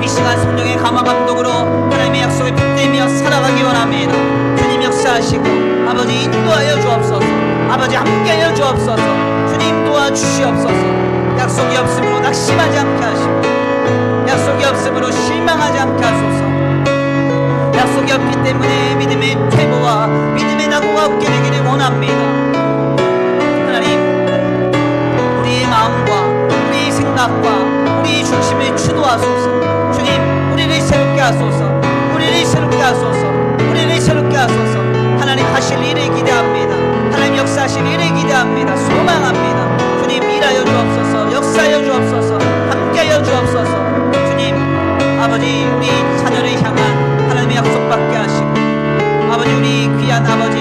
A: 이 시간 성령의 감화 감동으로 하나님의 약속을 붙들며 살아가기 원합니다. 주님 역사하시고 아버지 인도하여 주옵소서. 아버지 함께하여 주옵소서. 주님 도와주시옵소서. 약속이 없으므로 낙심하지 않게 하시고 약속이 없으므로 실망하지 않게 하소서. 약속이 없기 때문에 믿음의 퇴보와 믿음의 낙오가 없게 되기를 원합니다. 하나님, 우리의 마음과 우리의 생각과 우리의 중심을 주도하소서. 주님, 우리를 새롭게 하소서. 우리를 새롭게 하소서. 우리를 새롭게 하소서. 하나님 하실 일을 기대합니다. 하나님 역사하실 일을 기대합니다. 소망합니다. 주님, 일하여 주옵소서. 역사하여 주옵소서. 함께하여 주옵소서. 주님, 아버지 우리 자녀를 향한 하나님의 약속 받게 하시고 아버지 우리 귀한 아버지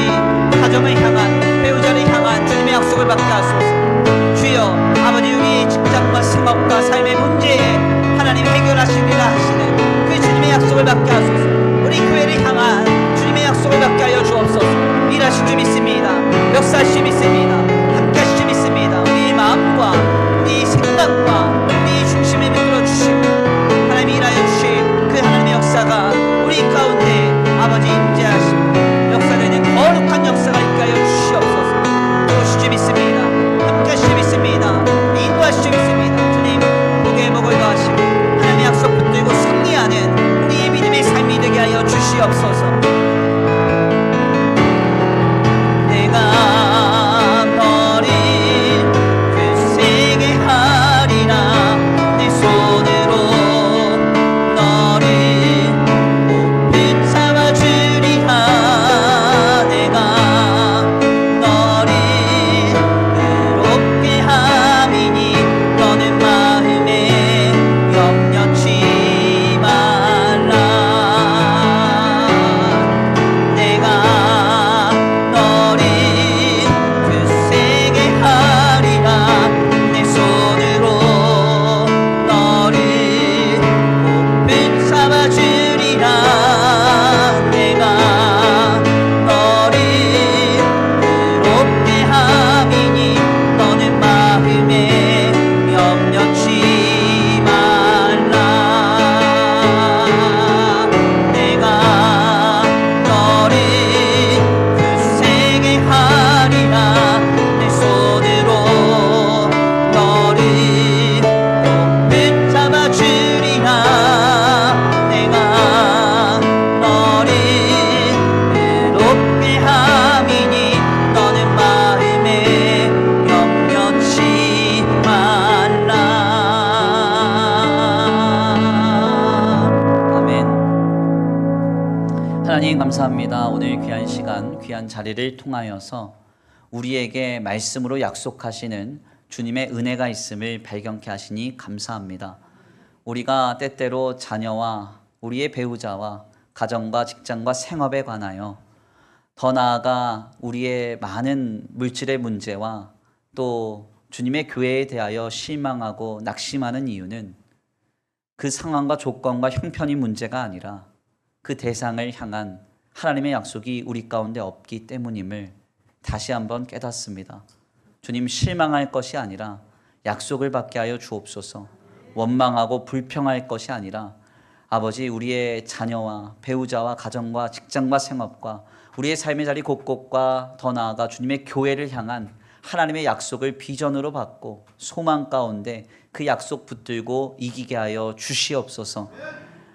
A: 가정을 향한, 배우자를 향한 주님의 약속을 받게 하소서. 주여, 아버지 우리 직장과 생업과 삶의 문제에 하나님 해결하시리라 하시는 그 주님의 약속을 받게 하소서. 우리 교회를 향한 주님의 약속을 받게 하여 주옵소서. 일하실 줄 믿습니다. 역사하실 줄 믿습니다. 함께 하실 줄 믿습니다. 우리의 마음과 우리의 생각과 우리의 중심을 이끌어 주시고 하나님이 일하여 주실 그 하나님의 역사가 우리 가운데 아버지 임재하시고 역사되는 거룩한 역사가 있게 하여 주시옵소서. 도우실 줄 믿습니다. 함께 하실 줄 믿습니다. 인도하실 줄 믿습니다. 주님, 복의 복을 더하시고 하나님의 약속 붙들고 승리하는 우리의 믿음의 삶이 되게 하여 주시옵소서. 내가 버린 그 세계 하리라. 내 손으로 너를 꼭 붙잡아 주리라. 내가 너를 의롭게 함이니 너는 마음에 염려치 말라. 내가 너를 굳세게 하리라. 내 손으로 너를 꼭 붙잡아 주리라. 내가 너를 의롭게 함이니 너는 마음에 염려치 말라. 내가 너를 굳세게 하리라. 내 손으로 너를 꼭 붙잡아 주리라. 내가 너를 의롭게 함이니 너는 마음에 염려치 말라. 아멘. 하나님 감사합니다. 오늘 귀한 시간, 귀한 자리를 통하여서 우리에게 말씀으로 약속하시는 주님의 은혜가 있음을 발견케 하시니 감사합니다. 우리가 때때로 자녀와 우리의 배우자와 가정과 직장과 생업에 관하여 더 나아가 우리의 많은 물질의 문제와 또 주님의 교회에 대하여 실망하고 낙심하는 이유는 그 상황과 조건과 형편이 문제가 아니라 그 대상을 향한 하나님의 약속이 우리 가운데 없기 때문임을 다시 한번 깨닫습니다. 주님, 실망할 것이 아니라 약속을 받게 하여 주옵소서. 원망하고 불평할 것이 아니라 아버지, 우리의 자녀와 배우자와 가정과 직장과 생업과 우리의 삶의 자리 곳곳과 더 나아가 주님의 교회를 향한 하나님의 약속을 비전으로 받고 소망 가운데 그 약속 붙들고 이기게 하여 주시옵소서.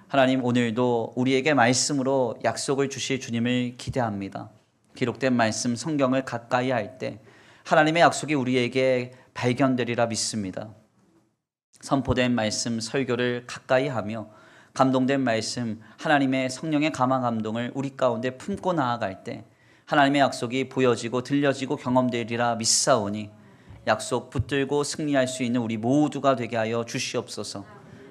A: 하나님, 오늘도 우리에게 말씀으로 약속을 주실 주님을 기대합니다. 기록된 말씀 성경을 가까이 할 때 하나님의 약속이 우리에게 발견되리라 믿습니다. 선포된 말씀 설교를 가까이 하며 감동된 말씀, 하나님의 성령의 감화 감동을 우리 가운데 품고 나아갈 때 하나님의 약속이 보여지고 들려지고 경험되리라 믿사오니 약속 붙들고 승리할 수 있는 우리 모두가 되게 하여 주시옵소서.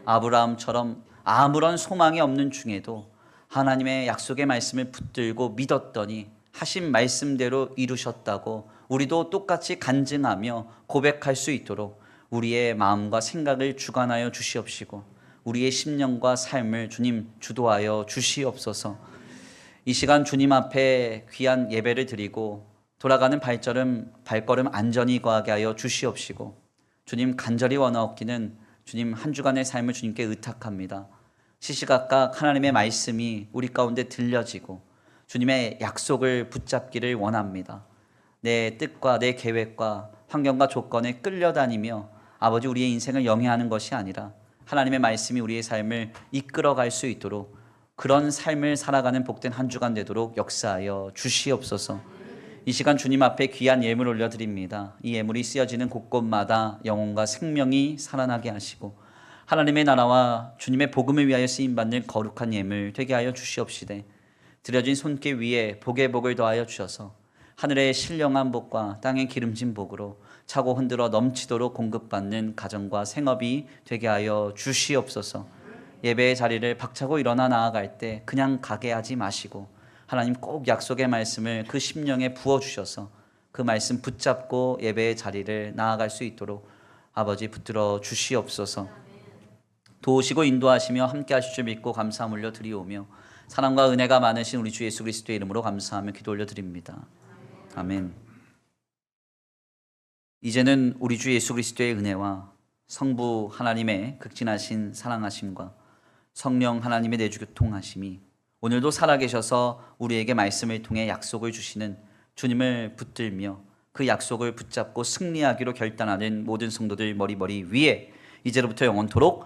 A: 아브라함처럼 아무런 소망이 없는 중에도 하나님의 약속의 말씀을 붙들고 믿었더니 하신 말씀대로 이루셨다고 우리도 똑같이 간증하며 고백할 수 있도록 우리의 마음과 생각을 주관하여 주시옵시고 우리의 심령과 삶을 주님 주도하여 주시옵소서. 이 시간 주님 앞에 귀한 예배를 드리고 돌아가는 발걸음 안전히 거하게 하여 주시옵시고 주님, 간절히 원하옵기는 주님 한 주간의 삶을 주님께 의탁합니다. 시시각각 하나님의 말씀이 우리 가운데 들려지고 주님의 약속을 붙잡기를 원합니다. 내 뜻과 내 계획과 환경과 조건에 끌려다니며 아버지, 우리의 인생을 영위하는 것이 아니라 하나님의 말씀이 우리의 삶을 이끌어갈 수 있도록 그런 삶을 살아가는 복된 한 주간 되도록 역사하여 주시옵소서. 이 시간 주님 앞에 귀한 예물 올려드립니다. 이 예물이 쓰여지는 곳곳마다 영혼과 생명이 살아나게 하시고 하나님의 나라와 주님의 복음을 위하여 쓰임받는 거룩한 예물 되게 하여 주시옵시되 드려진 손길 위에 복의 복을 더하여 주셔서 하늘의 신령한 복과 땅의 기름진 복으로 차고 흔들어 넘치도록 공급받는 가정과 생업이 되게 하여 주시옵소서. 예배의 자리를 박차고 일어나 나아갈 때 그냥 가게 하지 마시고 하나님 꼭 약속의 말씀을 그 심령에 부어주셔서 그 말씀 붙잡고 예배의 자리를 나아갈 수 있도록 아버지 붙들어 주시옵소서. 도우시고 인도하시며 함께 하실 줄 믿고 감사함 올려드리오며 사랑과 은혜가 많으신 우리 주 예수 그리스도의 이름으로 감사하며 기도 올려드립니다. 아멘. 이제는 우리 주 예수 그리스도의 은혜와 성부 하나님의 극진하신 사랑하심과 성령 하나님의 내주 교통하심이 오늘도 살아계셔서 우리에게 말씀을 통해 약속을 주시는 주님을 붙들며 그 약속을 붙잡고 승리하기로 결단하는 모든 성도들 머리 위에 이제로부터 영원토록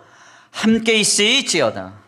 A: 함께 있을지어다.